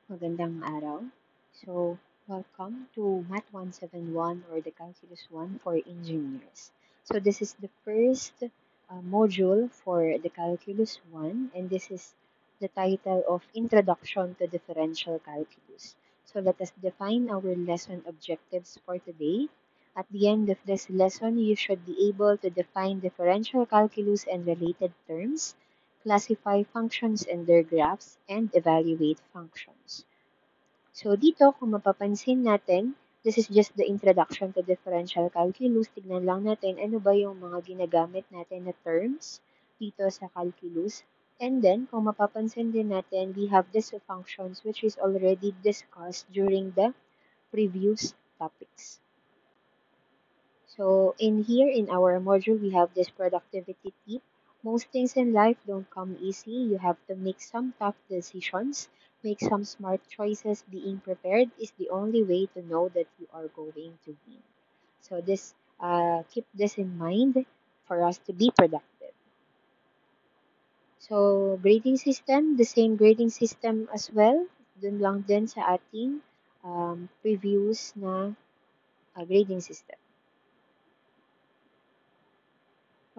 Magandang araw. So, welcome to Math 171 or the Calculus 1 for engineers. So, this is the first module for the Calculus 1 and this is the title of Introduction to Differential Calculus. So, let us define our lesson objectives for today. At the end of this lesson, you should be able to define differential calculus and related terms, classify functions and their graphs, and evaluate functions. So dito, kung mapapansin natin, this is just the introduction to differential calculus. Tignan lang natin ano ba yung mga ginagamit natin na terms dito sa calculus. And then, kung mapapansin din natin, we have these functions which is already discussed during the previous topics. So in here, in our module, we have this productivity tip. Most things in life don't come easy. You have to make some tough decisions, make some smart choices. Being prepared is the only way to know that you are going to win. So this, keep this in mind for us to be productive. So grading system, the same grading system as well. Dun lang din sa ating previous na grading system.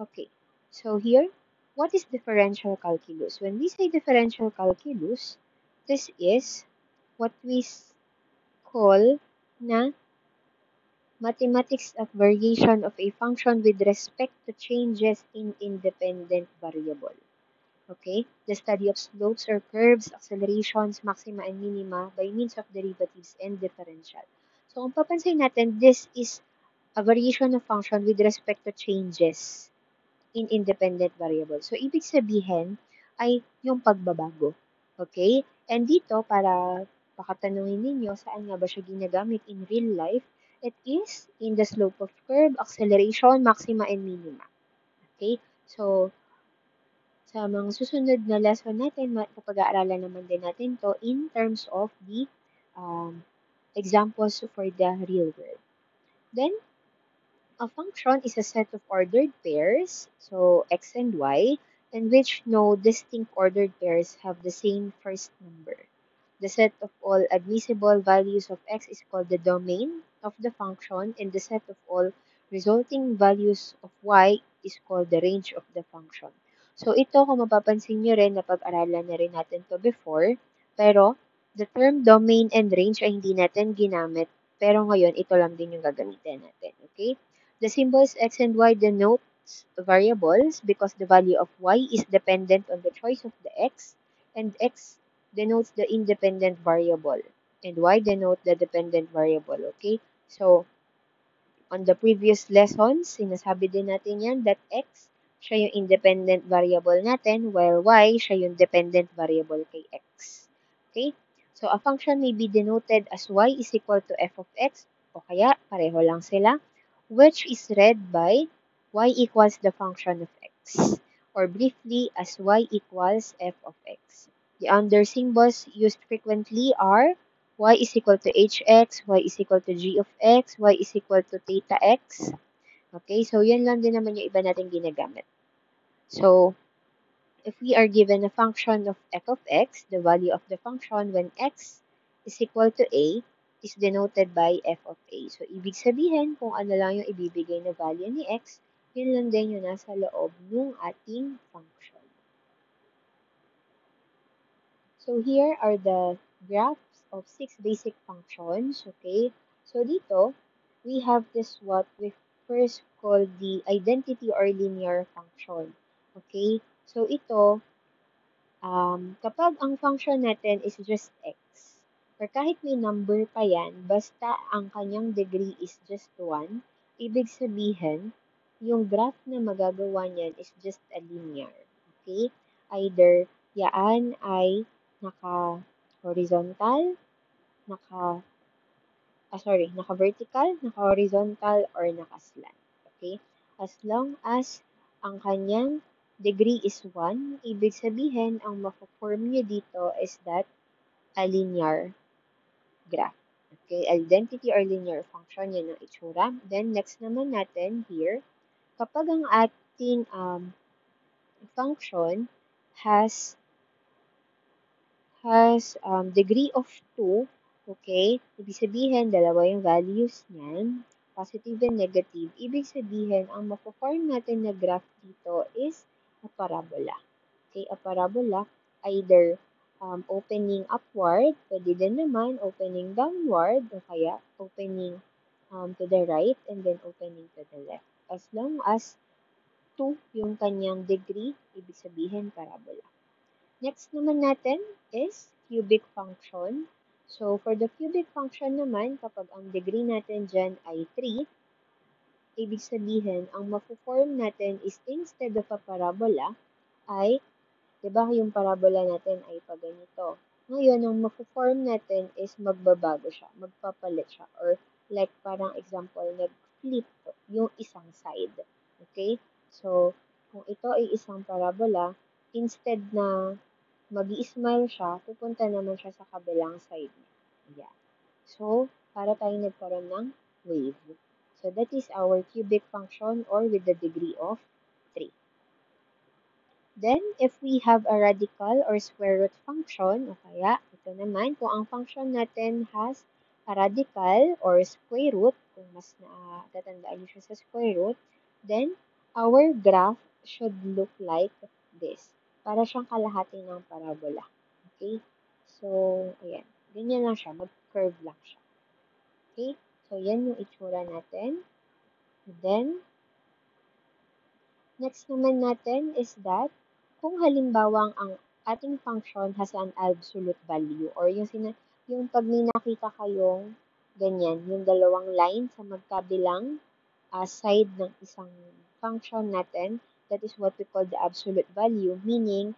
Okay, so here, what is differential calculus? When we say differential calculus, this is what we call na mathematics of variation of a function with respect to changes in independent variable. Okay, the study of slopes or curves, accelerations, maxima and minima by means of derivatives and differential. So kung papansin natin, this is a variation of function with respect to changes in independent variable. So, ibig sabihin ay yung pagbabago. Okay? And dito, para pakatanungin ninyo, saan nga ba siya ginagamit in real life? It is in the slope of curve, acceleration, maxima, and minima. Okay? So, sa mga susunod na lesson natin, pag-aaralan naman din natin to in terms of the examples for the real world. Then, a function is a set of ordered pairs, so x and y, in which no distinct ordered pairs have the same first number. The set of all admissible values of x is called the domain of the function, and the set of all resulting values of y is called the range of the function. So ito, kung mapapansin nyo rin, napag-aralan na rin natin to before, pero the term domain and range ay hindi natin ginamit, pero ngayon ito lang din yung gagamitin natin. Okay? The symbols x and y denotes variables because the value of y is dependent on the choice of the x, and x denotes the independent variable, and y denote the dependent variable. Okay? So, on the previous lessons, sinasabi din natin yan that x, siya yung independent variable natin, while y, siya yung dependent variable kay x. Okay? So, a function may be denoted as y is equal to f of x, o kaya pareho lang sila, which is read by y equals the function of x, or briefly as y equals f of x. The under symbols used frequently are y is equal to hx, y is equal to g of x, y is equal to theta x. Okay, so yan lang din naman yung iba natin ginagamit. So, if we are given a function of f of x, the value of the function when x is equal to a is denoted by f of a. So, ibig sabihin, kung ano lang yung ibibigay na value ni x, yun lang din yung nasa loob ng ating function. So, here are the graphs of 6 basic functions, okay? So, dito, we have this what we first call the identity or linear function, okay? So, ito, kapag ang function natin is just x, or kahit may number pa yan, basta ang kanyang degree is just 1, ibig sabihin, yung graph na magagawa niyan is just a linear. Okay? Either yaan ay naka-horizontal, naka-vertical, naka-horizontal, or naka-slant. Okay? As long as ang kanyang degree is 1, ibig sabihin, ang mapo-form nyo dito is that a linear graph. Okay, identity or linear function, yan ang itsura. Then, next naman natin here, kapag ang ating function has has degree of 2, okay? Ibig sabihin, dalawa yung values niyan, positive and negative. Ibig sabihin, ang mapo-form natin na graph dito is a parabola. Okay, a parabola, either opening upward, pwede din naman opening downward, o kaya opening to the right and then opening to the left. As long as 2 yung kanyang degree, ibig sabihin parabola. Next naman natin is cubic function. So, for the cubic function naman, kapag ang degree natin dyan ay 3, ibig sabihin, ang mapo-form natin is instead of a parabola, ay, di ba yung parabola natin ay pa ganito. Ngayon, ang mapo-form natin is magbabago siya, magpapalit siya, or like parang example, nag-flip yung isang side. Okay? So, kung ito ay isang parabola, instead na mag-i-smile siya, pupunta naman siya sa kabilang side niya. Ayan. So, para tayo nagkaroon ng wave. So, that is our cubic function or with the degree of 3. Then, if we have a radical or square root function, o kaya, ito naman, kung ang function natin has a radical or square root, kung mas natatandaan niyo siya sa square root, then, our graph should look like this. Para siyang kalahati ng parabola. Okay? So, ayan. Ganyan lang siya. Mag-curve lang siya. Okay? So, yan yung itsura natin. And then, next naman natin is that, kung halimbawa ang ating function has an absolute value, or yung pag may nakita kayong ganyan, yung dalawang line sa magkabilang side ng isang function natin, that is what we call the absolute value, meaning,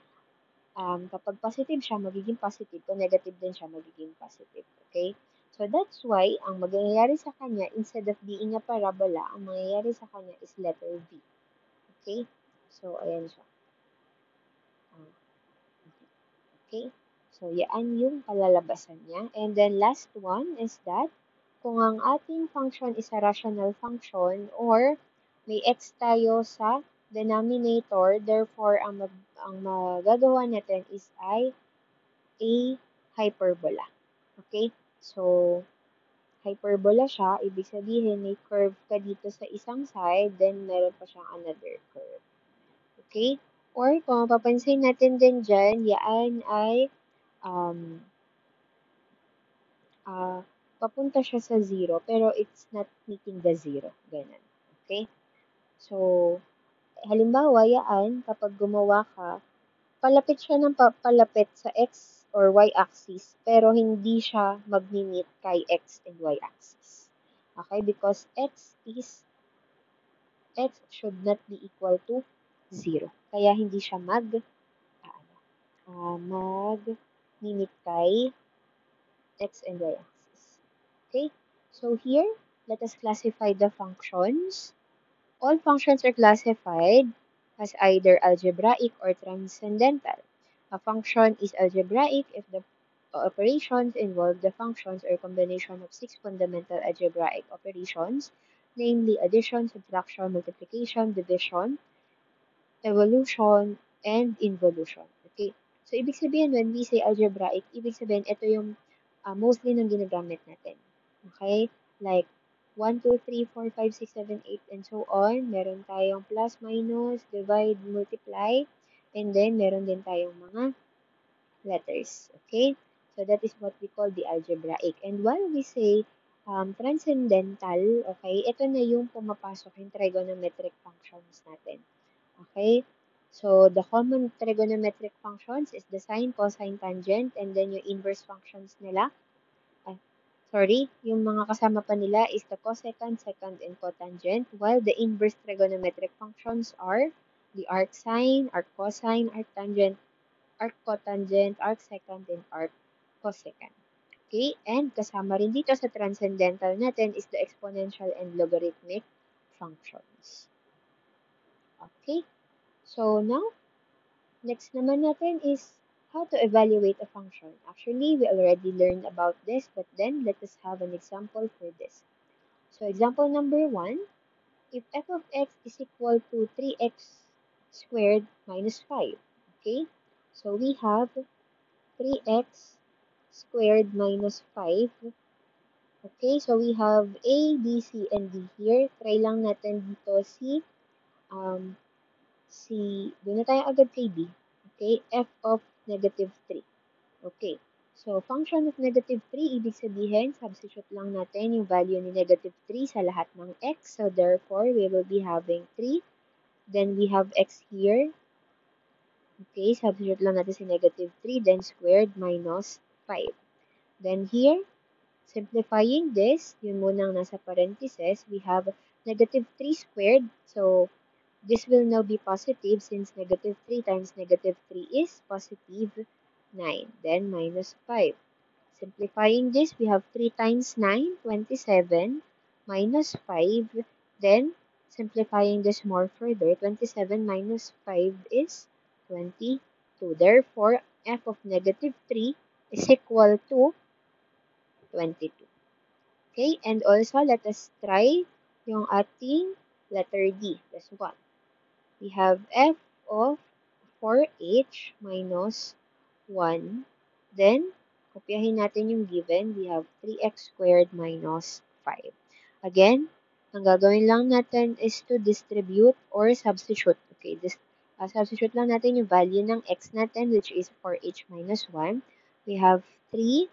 kapag positive siya, magiging positive. Kung negative din siya, magiging positive. Okay? So, that's why, ang mangyayari sa kanya, instead of being a parabola, ang mangyayari sa kanya is letter V. Okay? So, ayan siya. Okay? So, yan yung kalalabasan niya. And then, last one is that, kung ang ating function is a rational function, or may x tayo sa denominator, therefore, ang magagawa natin is ay a hyperbola. Okay? So, hyperbola siya, ibig sabihin may curve ka dito sa isang side, then meron pa siyang another curve. Okay? Or kung mapapansin natin din dyan, yan ay papunta siya sa zero, pero it's not meeting the zero. Ganun. Okay? So, halimbawa, yan, kapag gumawa ka, palapit siya ng palapit sa x or y axis, pero hindi siya mag-meet kay x and y axis. Okay? Because x should not be equal to 0. Kaya hindi siya mag-meet kay x and y axis. Okay? So here, let us classify the functions. All functions are classified as either algebraic or transcendental. A function is algebraic if the operations involve the functions or combination of 6 fundamental algebraic operations, namely addition, subtraction, multiplication, division, evolution, and involution. Okay? So, ibig sabihin, when we say algebraic, ibig sabihin, ito yung mostly nang ginagamit natin. Okay? Like, 1, 2, 3, 4, 5, 6, 7, 8, and so on. Meron tayong plus, minus, divide, multiply, and then meron din tayong mga letters. Okay? So, that is what we call the algebraic. And while we say transcendental, okay, ito na yung pumapasok yung trigonometric functions natin. Okay? So, the common trigonometric functions is the sine, cosine, tangent, and then yung inverse functions nila. Yung mga kasama pa nila is the cosecant, secant, and cotangent, while the inverse trigonometric functions are the arcsine, arccosine, arctangent, arccotangent, arcsecant, and arccosecant. Okay? And kasama rin dito sa transcendental natin is the exponential and logarithmic functions. Okay? So, now, next naman natin is how to evaluate a function. Actually, we already learned about this, but then let us have an example for this. So, example number 1, if f of x is equal to 3x squared minus 5. Okay? So, we have 3x squared minus 5. Okay, so we have A, B, C, and D here. Try lang natin dito um, doon na tayo agad kay B. Okay, f of negative 3. Okay, so function of negative 3, ibig sabihin, substitute lang natin yung value ni negative 3 sa lahat ng x. So therefore, we will be having 3. Then we have x here. Okay, substitute lang natin si negative 3, then squared minus 5. Then here, simplifying this, yun munang nasa parentheses, we have negative 3 squared. So, this will now be positive since negative 3 times negative 3 is positive 9. Then, minus 5. Simplifying this, we have 3 times 9, 27, minus 5. Then, simplifying this more further, 27 minus 5 is 22. Therefore, f of negative 3 is equal to 22. Okay, and also let us try yung ating letter D. This one. We have f of 4h minus 1. Then, kopyahin natin yung given. We have 3x squared minus 5. Again, ang gagawin lang natin is to distribute or substitute. Okay, substitute lang natin yung value ng x natin, which is 4h minus 1. We have 3.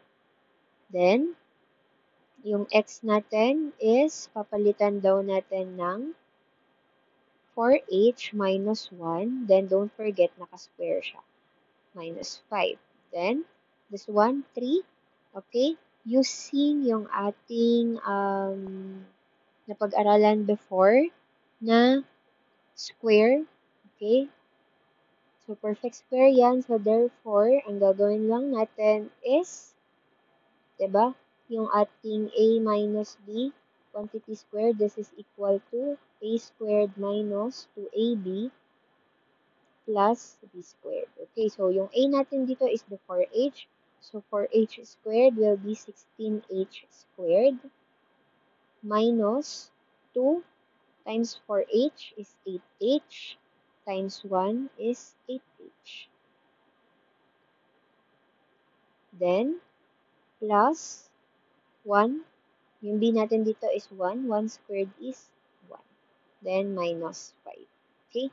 Then, yung x natin is papalitan daw natin ng 4h minus 1. Then, don't forget, naka-square siya. Minus 5. Then, this one, 3. Okay? Using yung ating napag-aralan before na square. Okay? So, perfect square yan. So, therefore, ang gagawin lang natin is, diba? Yung ating a minus b quantity squared, this is equal to a squared minus 2ab plus b squared. Okay, so yung a natin dito is the 4h. So 4h squared will be 16h squared minus 2 times 4h is 8h times 1 is 8h. Then, plus 1. Yung b natin dito is 1. 1 squared is 1. Then, minus 5. Okay?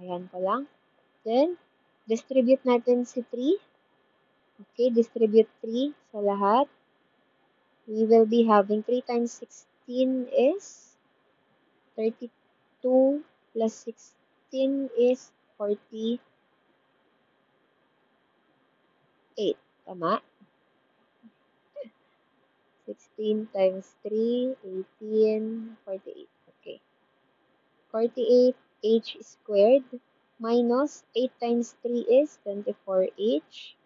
Ayan ko lang. Then, distribute natin si 3. Okay, distribute 3 sa lahat. We will be having 3 times 16 is 32 plus 16 is 48. Tama? 16 times 3, 18, 48. Okay. 48h squared minus 8 times 3 is 24h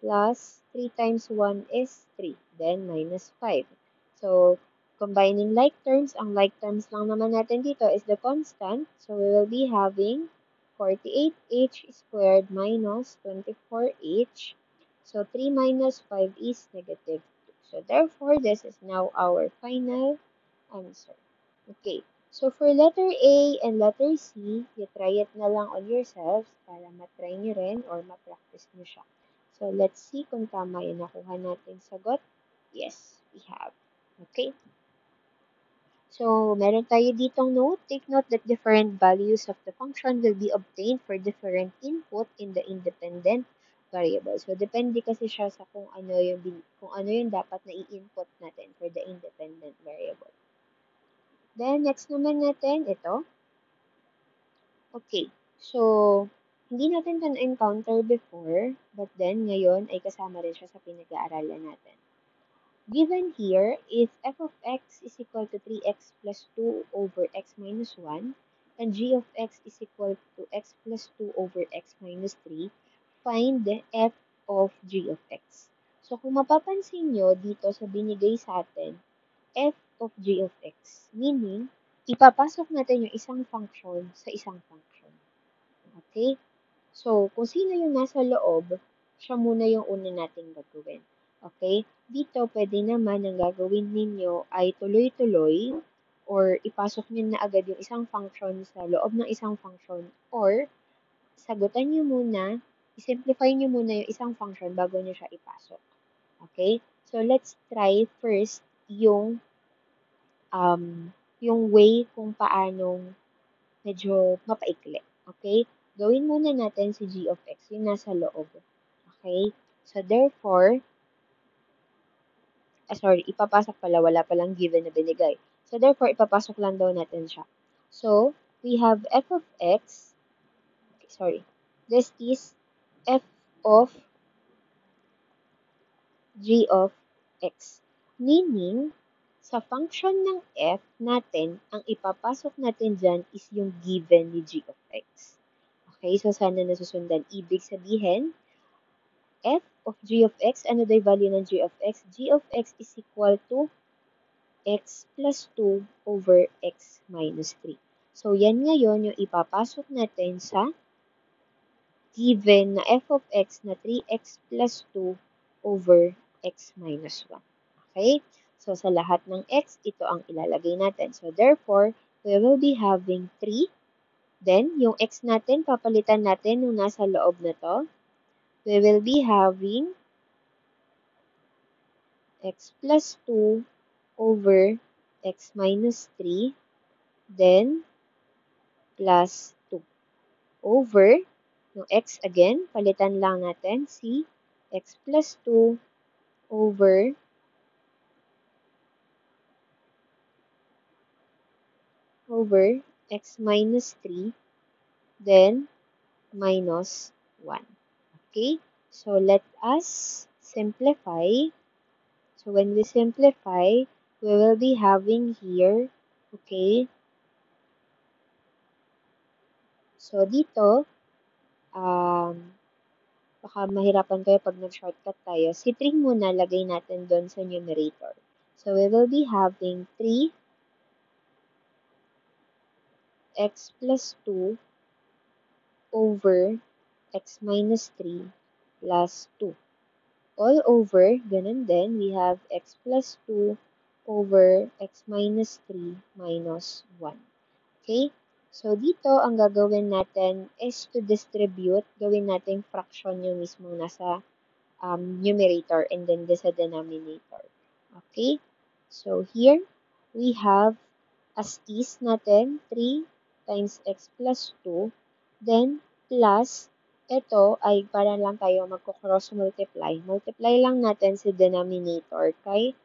plus 3 times 1 is 3. Then, minus 5. So, combining like terms, ang like terms lang naman natin dito is the constant. So, we will be having 48h squared minus 24h. So, 3 minus 5 is negative 2. So, therefore, this is now our final answer. Okay. So, for letter A and letter C, you try it na lang on yourselves para matry nyo rin or ma-practice nyo siya. So, let's see kung tama yung nakuha nating sagot. Yes, we have. Okay. So, meron tayo ditong note. Take note that different values of the function will be obtained for different input in the independent variable. So, depende kasi siya sa kung ano yung dapat na i-input natin for the independent variable. Then, next naman natin, ito. Okay. So, hindi natin ito na-encounter before, but then, ngayon, ay kasama rin siya sa pinag-aaralan natin. Given here, if f of x is equal to 3x plus 2 over x minus 1, and g of x is equal to x plus 2 over x minus 3, find the f of g of x. So, kung mapapansin nyo dito sa binigay sa atin, f of g of x, meaning, ipapasok natin yung isang function sa isang function. Okay? So, kung sino yung nasa loob, siya muna yung una nating gagawin. Okay? Dito, pwede naman ang gagawin ninyo ay tuloy-tuloy or ipasok nyo na agad yung isang function sa loob ng isang function or sagutan nyo muna I-simplify nyo muna yung isang function bago nyo siya ipasok. Okay? So, let's try first um, yung way kung paanong medyo mapaikli. Okay? Gawin muna natin si g of x, yung nasa loob. Okay? So, therefore, sorry, ipapasok pala, wala palang given na binigay. So, therefore, ipapasok lang daw natin siya. So, we have f of x, okay, sorry, this is f of g of x. Meaning, sa function ng f natin, ang ipapasok natin dyan is yung given ni g of x. Okay, so sana nasusundan. Ibig sabihin, f of g of x, ano daw yung value ng g of x? G of x is equal to x plus 2 over x minus 3. So, yan ngayon yung ipapasok natin sa given na f of x na 3x plus 2 over x minus 1. Okay? So, sa lahat ng x, ito ang ilalagay natin. So, therefore, we will be having 3. Then, yung x natin, papalitan natin nung nasa loob na to. We will be having x plus 2 over x minus 3. Then, plus 2 over yung x again, palitan lang natin si x plus 2 over x minus 3, then minus 1. Okay? So, let us simplify. So, when we simplify, we will be having here, okay? So, dito, baka mahirapan kayo pag nag-shortcut tayo. Si 3 muna lagay natin doon sa numerator. So, we will be having 3x plus 2 over x minus 3 plus 2. All over, ganun din, we have x plus 2 over x minus 3 minus 1. Okay? So, dito, ang gagawin natin is to distribute. Gawin natin fraction yung mismong nasa numerator and then this sa denominator. Okay? So, here, we have as is natin 3 times x plus 2. Then, plus, ito ay para lang tayo magko-cross multiply. Multiply lang natin si denominator kay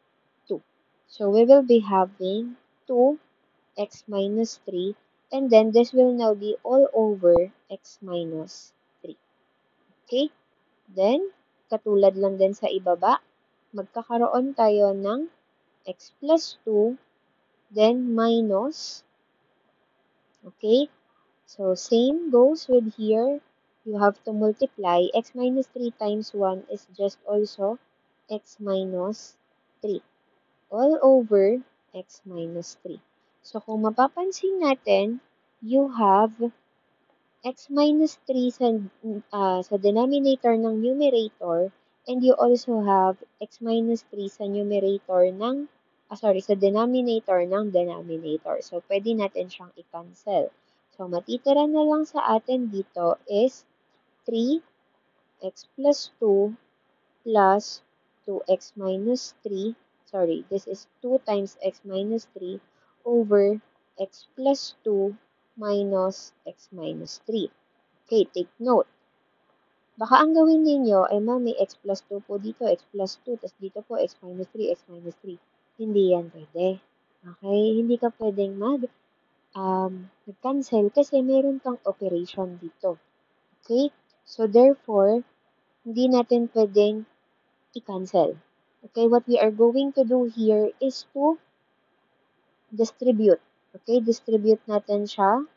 2. So, we will be having 2x minus 3. And then, this will now be all over x minus 3. Okay? Then, katulad lang din sa ibaba, magkakaroon tayo ng x plus 2, then minus, okay? So, same goes with here. You have to multiply. X minus 3 times 1 is just also x minus 3. All over x minus 3. So, kung mapapansin natin, you have x minus 3 sa denominator ng numerator, and you also have x minus 3 sa numerator ng, sa denominator ng denominator. So, pwede natin siyang i-cancel. So, matitira na lang sa atin dito is 3x plus 2 plus 2x minus 3. Sorry, this is 2 times x minus 3 over x plus 2 minus x minus 3. Okay, take note. Baka ang gawin ninyo ay may x plus 2 po dito, x plus 2, tapos dito po x minus 3, x minus 3. Hindi yan pwede. Okay? Hindi ka pwedeng mag-cancel kasi meron kang operation dito. Okay? So, therefore, hindi natin pwedeng i-cancel. Okay? What we are going to do here is to distribute. Okay? Distribute natin siya.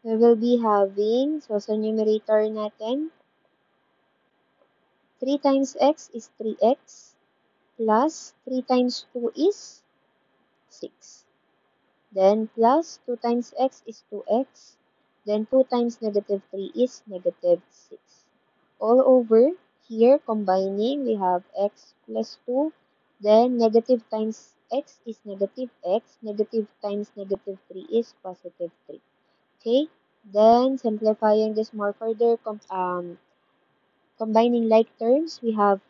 We will be having, so sa numerator natin, 3 times x is 3x plus 3 times 2 is 6. Then plus 2 times x is 2x. Then 2 times negative 3 is negative 6. All over, here combining, we have x plus 2. Then negative times x is negative x. Negative times negative 3 is positive 3. Okay? Then, simplifying this more further, combining like terms, we have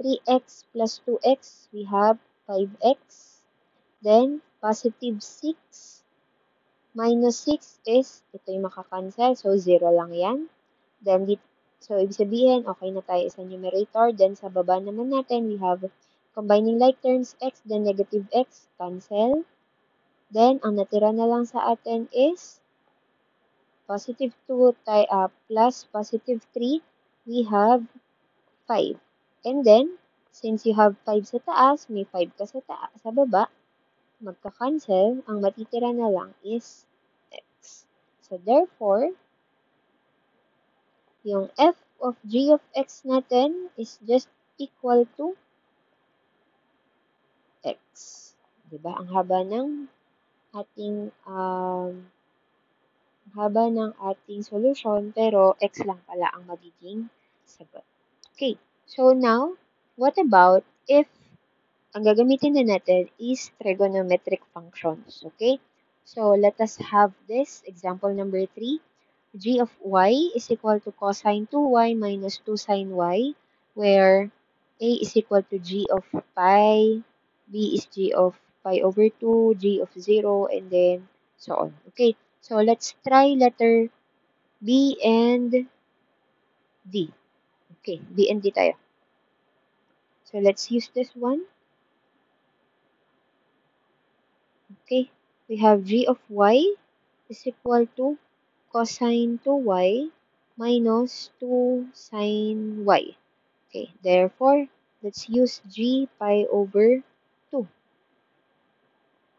3x plus 2x, we have 5x. Then, positive 6 minus 6 is, ito yung makakancel, so 0 lang yan. Then, so ibig sabihin, okay na tayo sa numerator. Then, sa baba naman natin, we have combining like terms, x, then negative x, cancel. Then, ang natira na lang sa atin is positive 2 plus positive 3, we have 5. And then, since you have 5 sa taas, may 5 ka sa baba, magka-cancel, ang matitira na lang is x. So, therefore, yung f of g of x natin is just equal to x. Diba? Ang haba ng ating solution, pero x lang pala ang magiging sagot. Okay. So, now, what about if ang gagamitin na natin is trigonometric functions, okay? So, let us have this example number 3. G of y is equal to cosine 2y minus 2 sine y, where a is equal to g of pi, b is g of pi over 2, g of 0, and then so on. Okay, so let's try letter B and D. Okay, B and D tayo. So let's use this one. Okay, we have g of y is equal to cosine 2y minus 2 sine y. Okay, therefore, let's use g pi over 2.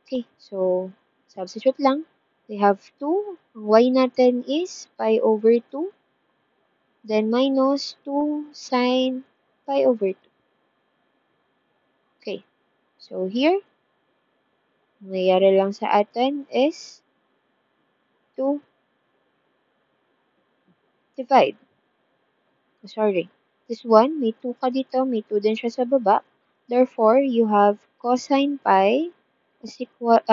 Okay, so substitute lang. We have 2. Ang y natin is pi over 2. Then minus 2 sine pi over 2. Okay, so here, nangyayari lang sa atin is to divide. Sorry, this one, may 2 ka dito, may 2 din siya sa baba. Therefore, you have cosine pi is equal,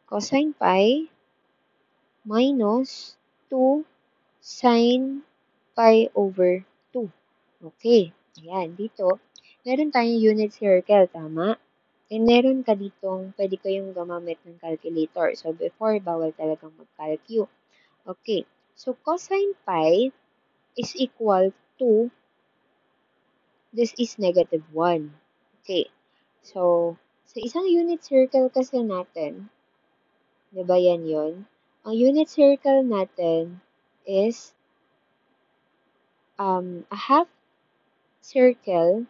cosine pi minus 2 sine pi over 2. Okay, ayan, dito, meron tayong unit circle, tama? And meron ka ditong, pwede kayong gumamit ng calculator. So, before, bawal talagang mag-calcu. Okay, so cosine pi is equal to, this is negative 1. Okay, so, sa isang unit circle kasi natin, di ba yan yun? Ang unit circle natin is a half circle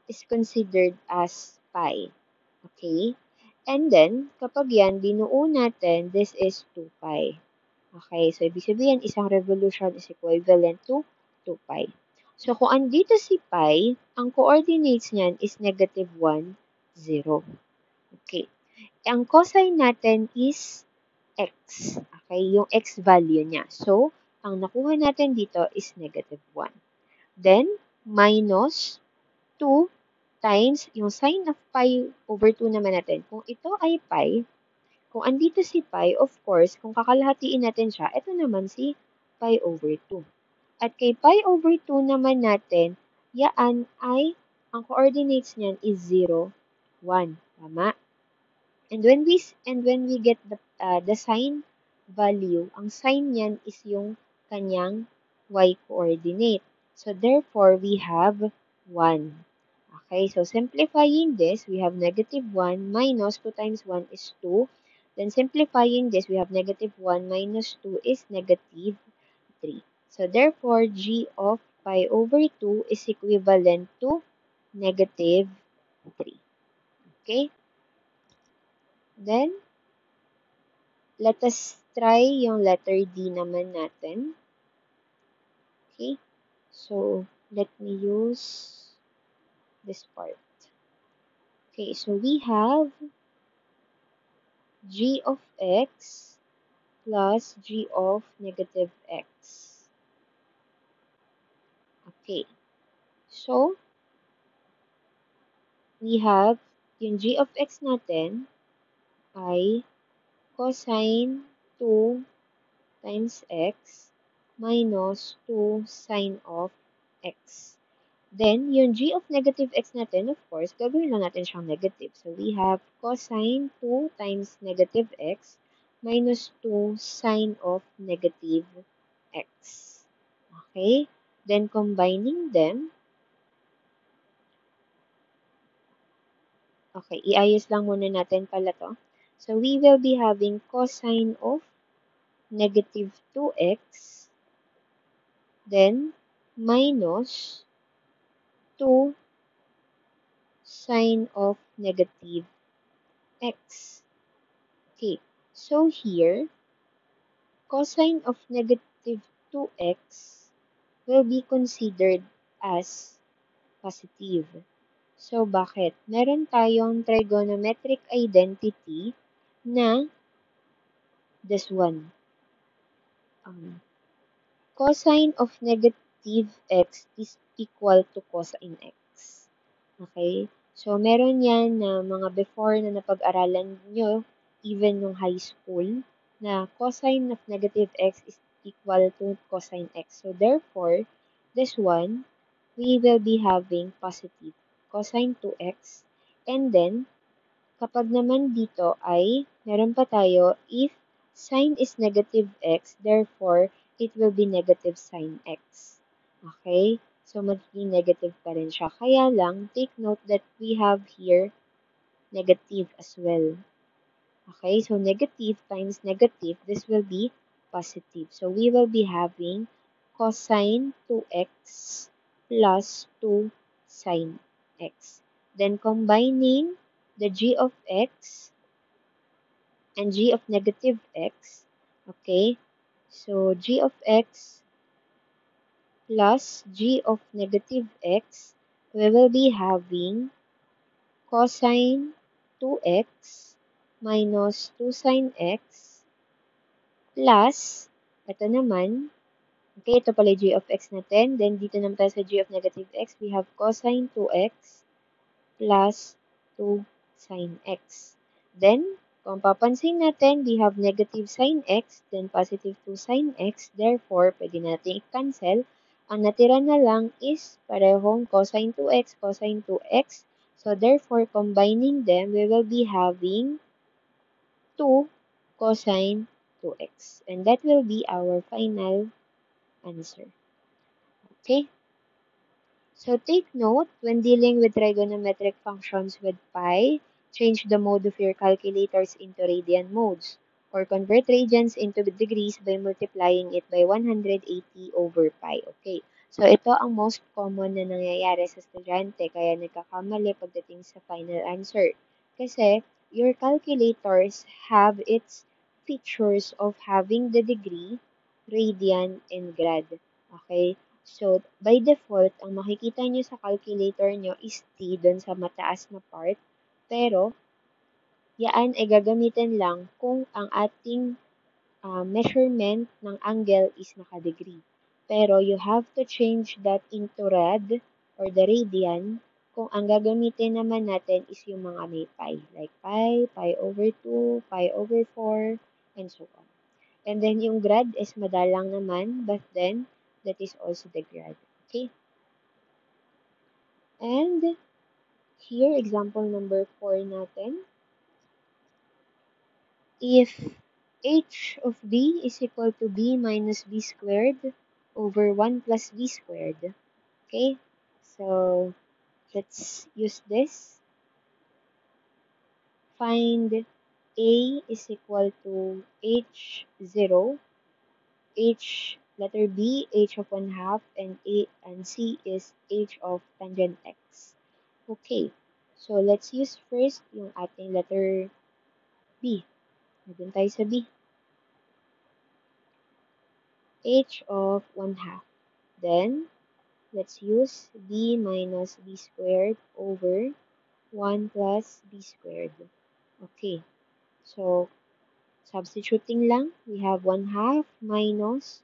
is considered as pi. Okay? And then, kapag yan, binuo natin, this is 2 pi. Okay? So, ibig sabihin, isang revolution is equivalent to 2 pi. So, kung andito si pi, ang coordinates niyan is negative 1, 0. Okay. Ang cosine natin is x. Okay? Yung x value niya. So, ang nakuha natin dito is negative 1. Then, minus 2 times yung sine of pi over 2 naman natin. Kung ito ay pi, kung andito si pi, of course, kung kakalahatiin natin siya, ito naman si pi over 2. At kay pi over 2 naman natin, yaan ay, ang coordinates niyan is 0, 1. Tama? And when we get the sine value, ang sine niyan is yung kanyang y coordinate. So therefore, we have 1. Okay, so simplifying this, we have negative 1 minus 2 times 1 is 2. Then simplifying this, we have negative 1 minus 2 is negative 3. So therefore, g of pi over 2 is equivalent to negative 3. Okay? Then, let us try yung letter D naman natin. Okay? So, let me use this part. Okay, so we have g of x plus g of negative x. Okay. So, we have yung g of x natin ay cosine 2 times x minus 2 sine of x. Then, yung g of negative x natin, of course, gagawin lang natin siyang negative. So, we have cosine 2 times negative x minus 2 sine of negative x. Okay? Then, combining them, okay, iayos lang muna natin pala to. So, we will be having cosine of negative 2x, then minus 2 sine of negative x. Okay, so here, cosine of negative 2x will be considered as positive. So, bakit? Meron tayong trigonometric identity na this one. Cosine of negative x is equal to cosine x. Okay? So, meron yan na mga before na napag-aralan nyo, even nung high school, na cosine of negative x is equal to cosine x. So, therefore, this one, we will be having positive cosine 2x. And then, kapag naman dito ay meron pa tayo if sine is negative x, therefore, it will be negative sine x. Okay? So, magiging negative pa rin siya. Kaya lang, take note that we have here negative as well. Okay? So, negative times negative, this will be positive. So, we will be having cosine 2x plus 2 sine x. Then, combining the g of x and g of negative x. Okay? So, g of x plus g of negative x, we will be having cosine 2x minus 2 sine x plus, ito naman, okay, ito pala g of x natin. Then, dito naman tayo sa g of negative x, we have cosine 2x plus 2 sine x. Then, kung papansin natin, we have negative sine x, then positive 2 sine x. Therefore, pwede natin i-cancel. Ang natira na lang is parehong cosine 2x, cosine 2x. So, therefore, combining them, we will be having 2 cosine 2x. And that will be our final answer. Okay? So take note, when dealing with trigonometric functions with pi, change the mode of your calculators into radian modes, or convert radians into degrees by multiplying it by 180 over pi. Okay, so ito ang most common na nangyayari sa estudyante, kaya nagkakamali pagdating sa final answer. Kasi your calculators have its features of having the degree, radian, and grad. Okay, so, by default, ang makikita nyo sa calculator nyo is T dun sa mataas na part. Pero, yaan ay gagamitin lang kung ang ating measurement ng angle is naka-degree. Pero, you have to change that into rad or the radian kung ang gagamitin naman natin is yung mga may pi. Like pi, pi over 2, pi over 4, and so on. And then, yung grad is madalang naman, but then, that is also the grad. Okay? And here, example number 4 natin. If h of b is equal to b minus b squared over 1 plus b squared. Okay? So, let's use this. Find a is equal to h0, letter b, h of 1 half, and a and c is h of tangent x. Okay. So, let's use first yung ating letter b. Doon tayo sa b. H of 1 half. Then, let's use b minus b squared over 1 plus b squared. Okay. So, substituting lang, we have 1 half minus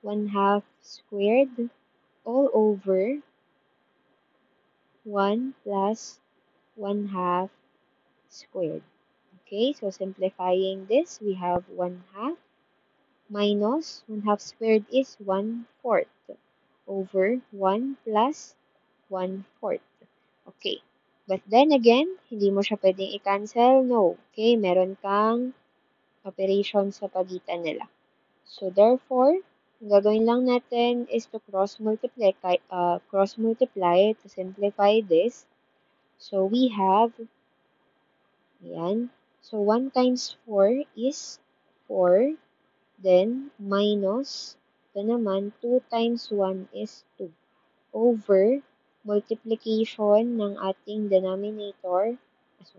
1 half squared all over 1 plus 1 half squared. Okay, so simplifying this, we have 1 half minus 1 half squared is 1/4 over 1 plus 1/4. Okay. But then again, hindi mo siya pwedeng i-cancel. No. Okay, meron kang operation sa pagitan nila. So therefore, ang gagawin lang natin is to cross multiply to simplify this. So we have, ayan, so 1 times 4 is 4, then minus, ito naman, 2 times 1 is 2, over multiplication ng ating denominator. So,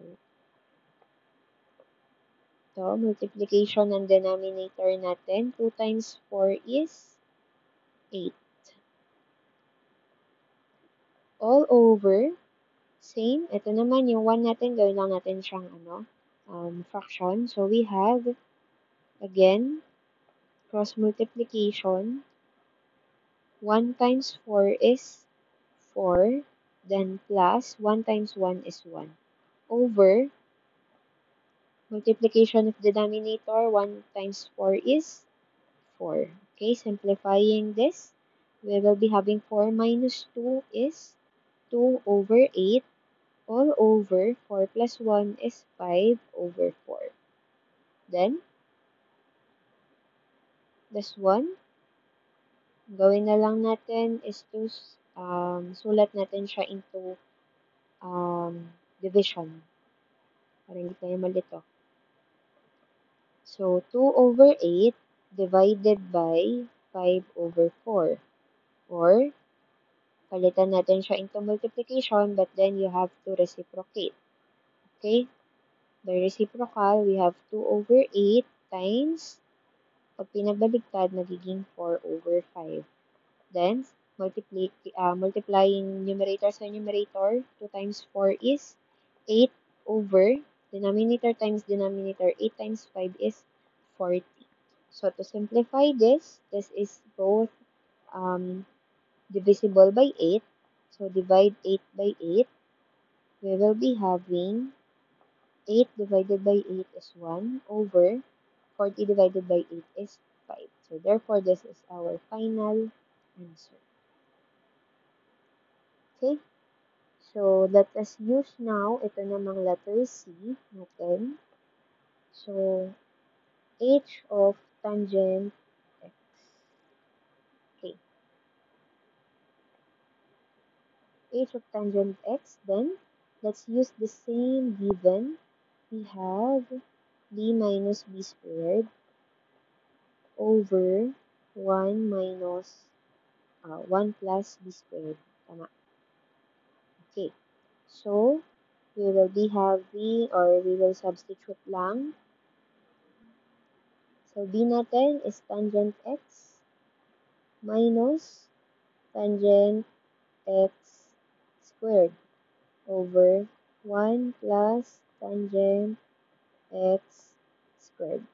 ito, multiplication ng denominator natin, 2 times 4 is 8. All over, same, ito naman yung 1 natin, gawin lang natin siyang fraction. So we have, again, cross multiplication, 1 times 4 is 4, then plus 1 times 1 is 1, over multiplication of denominator, 1 times 4 is 4. Okay, simplifying this, we will be having 4 minus 2 is 2 over 8, all over 4 plus 1 is 5 over 4. Then, this one, gawin na lang natin is to sulat natin siya into division. Para hindi tayo malito. So, 2 over 8 divided by 5 over 4. Or, palitan natin siya into multiplication, but then you have to reciprocate. Okay? By reciprocal, we have 2 over 8 times, pag pinagbaliktad, magiging 4 over 5. Then, multiplying numerator sa numerator, 2 times 4 is 8 over, denominator times denominator, 8 times 5 is 40. So, to simplify this is both divisible by 8. So, divide 8 by 8. We will be having 8 divided by 8 is 1 over 40 divided by 8 is 5. So, therefore, this is our final answer. Okay? So, let us use now, ito namang letter C natin. So, h of tangent x. Okay. H of tangent x, then, let's use the same given. We have b minus b squared over 1 minus 1 plus b squared. Tama. Okay. So, we will be having, or we will substitute lang. So, b natin is tangent x minus tangent x squared over 1 plus tangent x squared.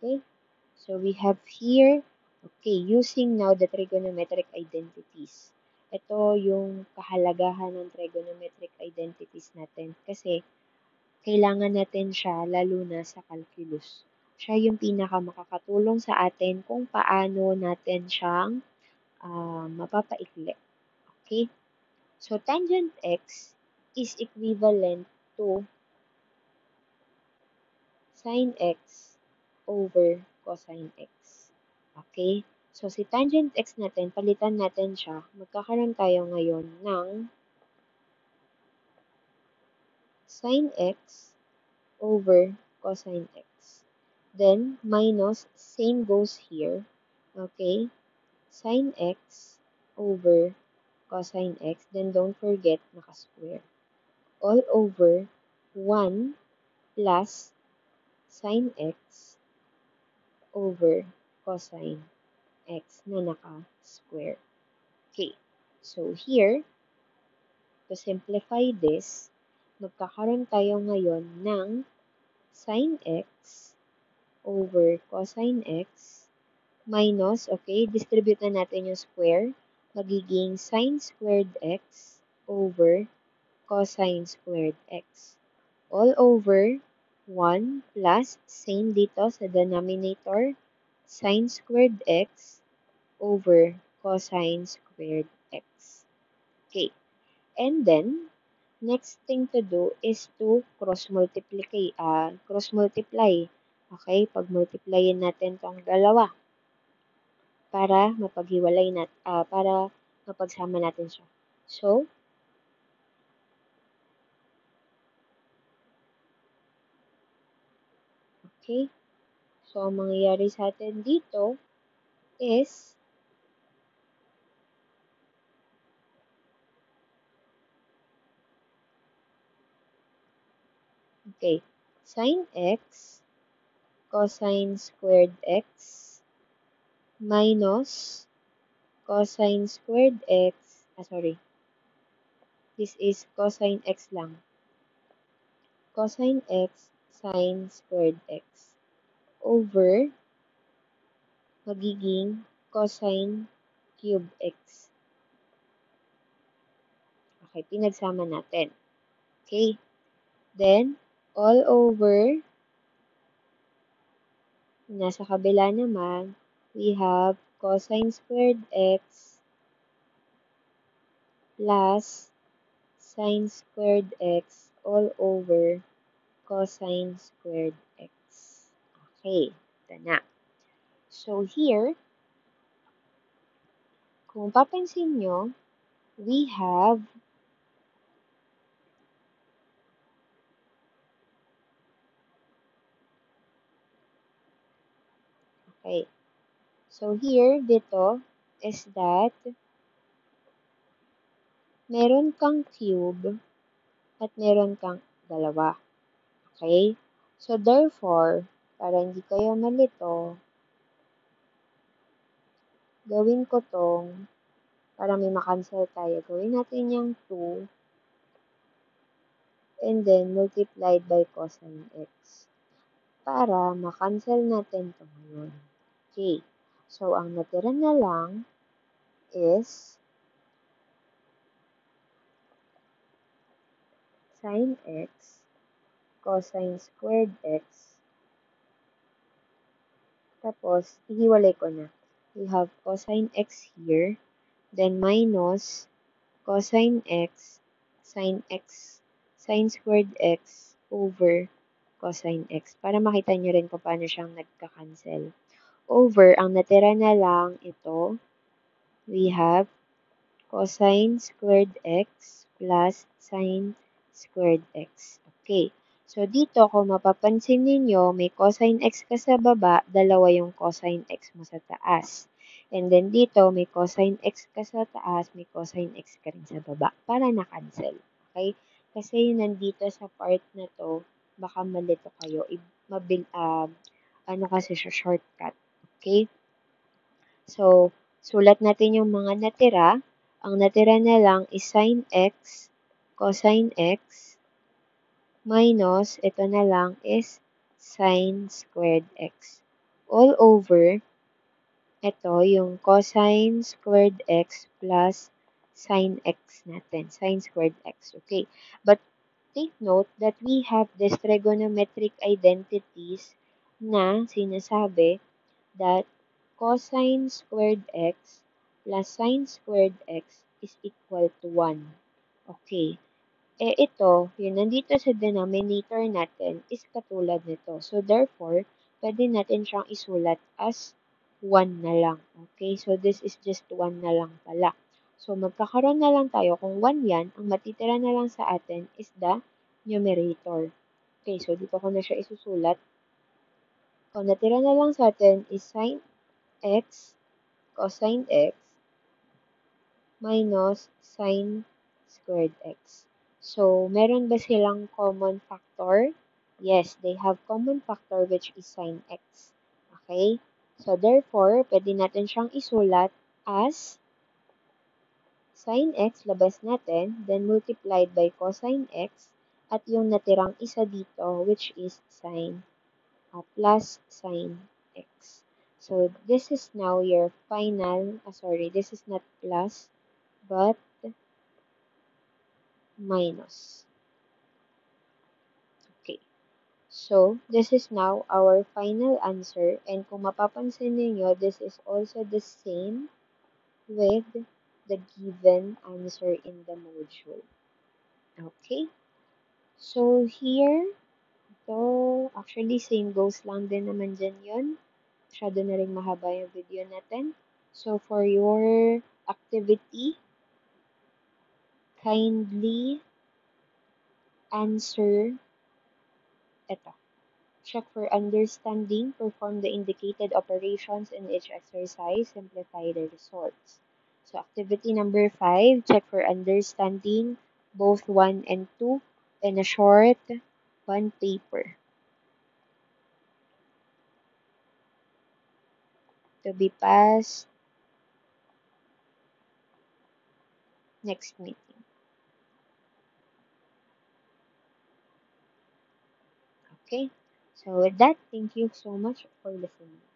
Okay? So, we have here, okay, using now the trigonometric identities. Ito yung kahalagahan ng trigonometric identities natin kasi kailangan natin siya lalo na sa calculus. Siya yung pinakamakakatulong sa atin kung paano natin siyang mapapaikli. Okay? So, tangent x is equivalent to sine x over cosine x. Okay? So, si tangent x natin, palitan natin siya. Magkakaroon tayo ngayon ng sine x over cosine x. Then, minus, same goes here. Okay? Sine x over cosine x. Then, don't forget, naka-square. All over 1 plus sine x over cosine x na naka-square. Okay. So, here, to simplify this, magkakaroon tayo ngayon ng sine x over cosine x minus, okay, distribute na natin yung square, magiging sine squared x over cosine squared x. All over 1 plus, same dito sa denominator, sine squared x over cosine squared x. Okay, and then, next thing to do is to cross-multiply. Okay, pag-multiplyin natin tong dalawa para para mapagsama natin siya. So, okay, so ang mangyayari sa atin dito is, okay, sine x cosine squared x minus cosine squared x, this is cosine x lang, cosine x sine squared x over magiging cosine cube x. Okay, pinagsama natin. Okay, then all over, nasa kabila naman, we have cosine squared x plus sine squared x all over cosine squared x. Okay, ito na. So here, kung papansin nyo, we have okay. So here, dito, is that meron kang cube at meron kang dalawa. Okay? So therefore, para hindi kayo malito, gawin ko tong, para may makancel tayo, gawin natin yung 2 and then multiplied by cosine x. Para makancel natin ito ngayon. Okay. So, ang natira na lang is sine x cosine squared x. Tapos, ihiwalay ko na. We have cosine x here, then minus cosine x sine squared x over cosine x. Para makita nyo rin kung paano siyang nagka-cancel. Over, ang natira na lang ito, we have cosine squared x plus sine squared x. Okay. So, dito, kung mapapansin ninyo, may cosine x ka sa baba, dalawa yung cosine x mo sa taas. And then dito, may cosine x ka sa taas, may cosine x ka rin sa baba, para na-cancel. Okay? Kasi nandito sa part na to, baka malito kayo. Ano kasi siya, shortcut. Okay? So, sulat natin yung mga natira. Ang natira na lang is sine x, cosine x, minus, ito na lang is sine squared x. All over, ito yung cosine squared x plus sine x natin, sine squared x. Okay, but take note that we have these trigonometric identities na sinasabi that cosine squared x plus sine squared x is equal to 1. Okay. Eh ito, yung nandito sa denominator natin is katulad nito. So therefore, pwede natin siyang isulat as 1 na lang. Okay? So this is just 1 na lang pala. So magkakaroon na lang tayo, kung 1 yan, ang matitira na lang sa atin is the numerator. Okay, so dito ko na siya isusulat. Ang natira na lang sa atin is sine x cosine x minus sine squared x. So, meron ba silang common factor? Yes, they have common factor which is sine x. Okay? So, therefore, pwede natin siyang isulat as sine x, labas natin, then multiplied by cosine x, at yung natirang isa dito, which is sine plus sine x. So, this is now your final, this is not plus, but minus. Okay. So, this is now our final answer. And kung mapapansin ninyo, this is also the same with the given answer in the module. Okay? So, here, so, actually, same goes lang din naman dyan yun. Masyado na rin mahaba yung video natin. So, for your activity, kindly answer ito. Check for understanding, perform the indicated operations in each exercise, simplify the results. So, activity number 5, check for understanding, both 1 and 2, in a short one paper to be passed next meeting. Okay? So, with that, thank you so much for listening.